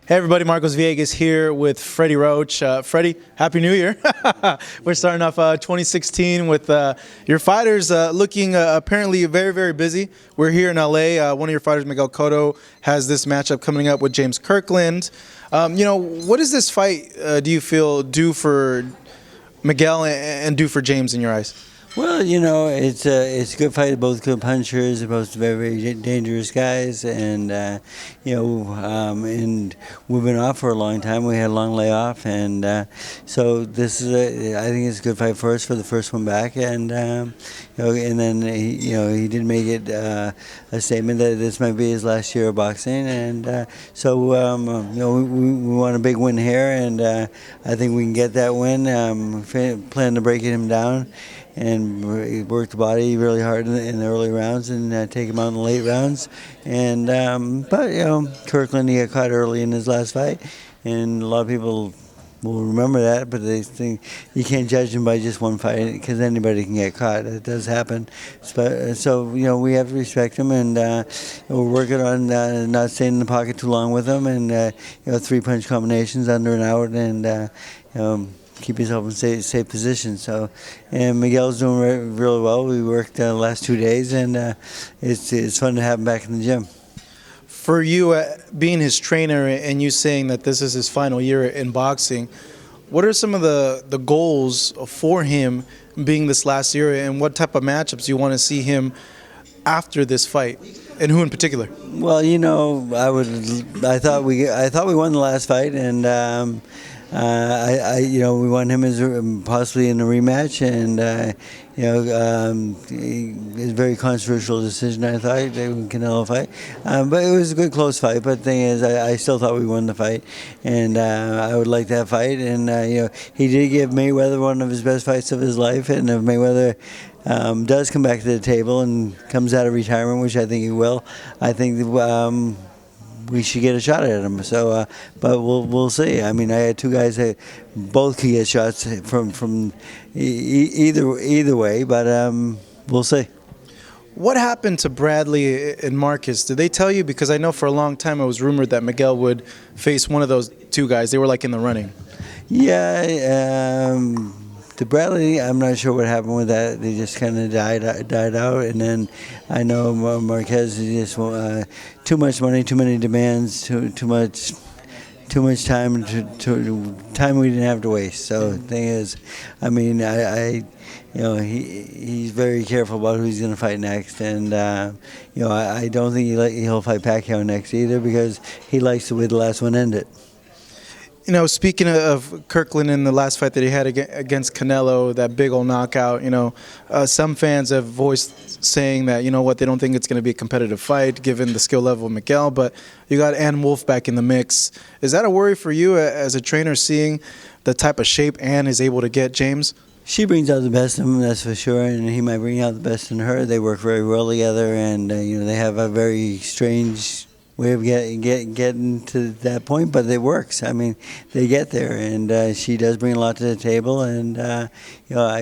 Hey everybody, Marcos Villegas here with Freddie Roach. Freddie, Happy New Year. We're starting off 2016 with your fighters looking apparently very, very busy. We're here in LA. One of your fighters, Miguel Cotto, has this matchup coming up with James Kirkland. What does this fight, do you feel, do for Miguel and do for James in your eyes? Well, it's a good fight. Both good punchers, both very, very dangerous guys, and and we've been off for a long time. We had a long layoff, and so this is I think it's a good fight for us for the first one back, and and then he did make it a statement that this might be his last year of boxing, and so we want a big win here, and I think we can get that win. Plan to breaking him down and work the body really hard in the early rounds and take him out in the late rounds. And but Kirkland, he got caught early in his last fight, and a lot of people will remember that. But they think you can't judge him by just one fight because anybody can get caught. It does happen. So we have to respect him, and we're working on not staying in the pocket too long with him, and 3-punch combinations under and out, and keep yourself in safe position. So, and Miguel's doing really well. We worked the last 2 days, and it's fun to have him back in the gym. For you, being his trainer and you saying that this is his final year in boxing, what are some of the goals for him being this last year, and what type of matchups you want to see him after this fight, and who in particular? Well, I thought we won the last fight, and we want him as possibly in a rematch, and it's a very controversial decision. I thought the Canelo fight, but it was a good close fight. But the thing is, I still thought we won the fight, and I would like that fight. And he did give Mayweather one of his best fights of his life, and if Mayweather does come back to the table and comes out of retirement, which I think he will, I think we should get a shot at him. So, but we'll see. I mean, I had two guys that both could get shots from either way, but we'll see. What happened to Bradley and Marquez? Did they tell you? Because I know for a long time it was rumored that Miguel would face one of those two guys. They were like in the running. Yeah. The Bradley, I'm not sure what happened with that. They just kind of died out, and then I know Marquez is just too much money, too many demands, too much time time we didn't have to waste. So the thing is, I mean, he's very careful about who he's going to fight next, and I don't think he'll fight Pacquiao next either, because he likes the way the last one ended. Speaking of Kirkland in the last fight that he had against Canelo, that big old knockout, some fans have voiced saying that, they don't think it's going to be a competitive fight given the skill level of Miguel, but you got Wolfpack in the mix. Is that a worry for you as a trainer, seeing the type of shape Ann is able to get James? She brings out the best in him, that's for sure, and he might bring out the best in her. They work very well together, and they have a very strange way of getting to that point, but it works. I mean, they get there, and she does bring a lot to the table, and I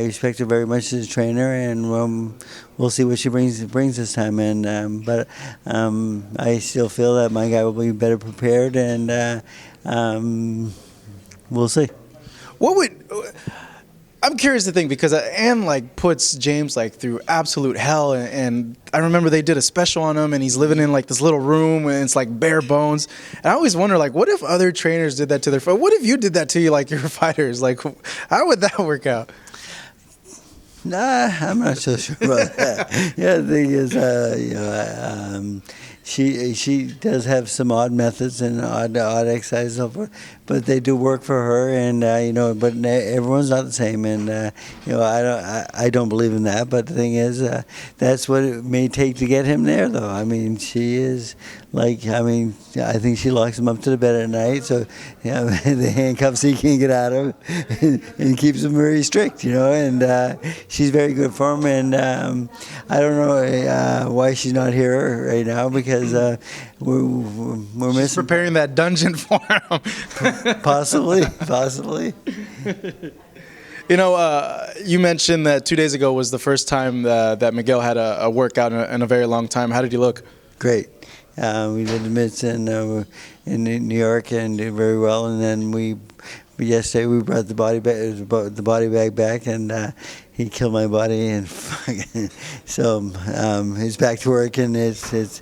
respect her very much as a trainer, and we'll see what she brings this time. And but I still feel that my guy will be better prepared, and we'll see. I'm curious to think, because Ann puts James through absolute hell, and I remember they did a special on him, and he's living in this little room, and it's bare bones. And I always wonder what if other trainers did that to their fighter? What if you did that to your fighters? How would that work out? Nah, I'm not so sure about that. Yeah, the thing is, she does have some odd methods and odd exercises, and so forth, but they do work for her, and but everyone's not the same, and I don't believe in that. But the thing is, that's what it may take to get him there, though. I mean, she is I think she locks him up to the bed at night, so the handcuffs he can't get out of, and keeps him very strict, and she's very good for him, and I don't know why she's not here right now, because we're missing. She's preparing that dungeon for him. Possibly. You mentioned that 2 days ago was the first time that Miguel had a workout in a very long time. How did he look? Great. We did the mitts in New York and did very well. And then yesterday we brought the body bag back, and he killed my body, and so he's back to work, and it's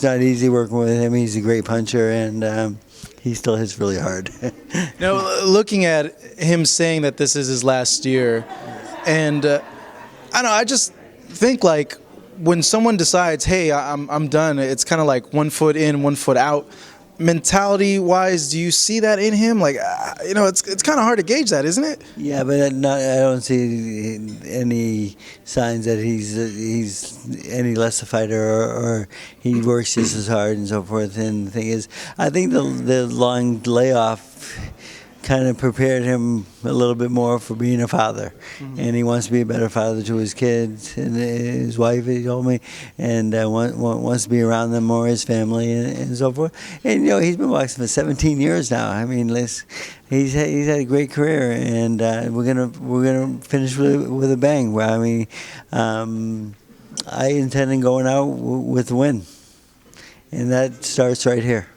not easy working with him. He's a great puncher, and he still hits really hard. Looking at him saying that this is his last year, and I don't know, I just think like when someone decides, hey, I'm done, it's kind of like 1 foot in, 1 foot out. Mentality-wise, do you see that in him? Like, it's kind of hard to gauge that, isn't it? Yeah, but I don't see any signs that he's any less a fighter, or he works just as hard and so forth. And the thing is, I think the long layoff kind of prepared him a little bit more for being a father, and he wants to be a better father to his kids and his wife, he told me, and wants to be around them more, his family, and so forth. And he's been boxing for 17 years now. I mean, he's had a great career, and we're gonna finish with a bang. I mean, I intend on going out with a win, and that starts right here.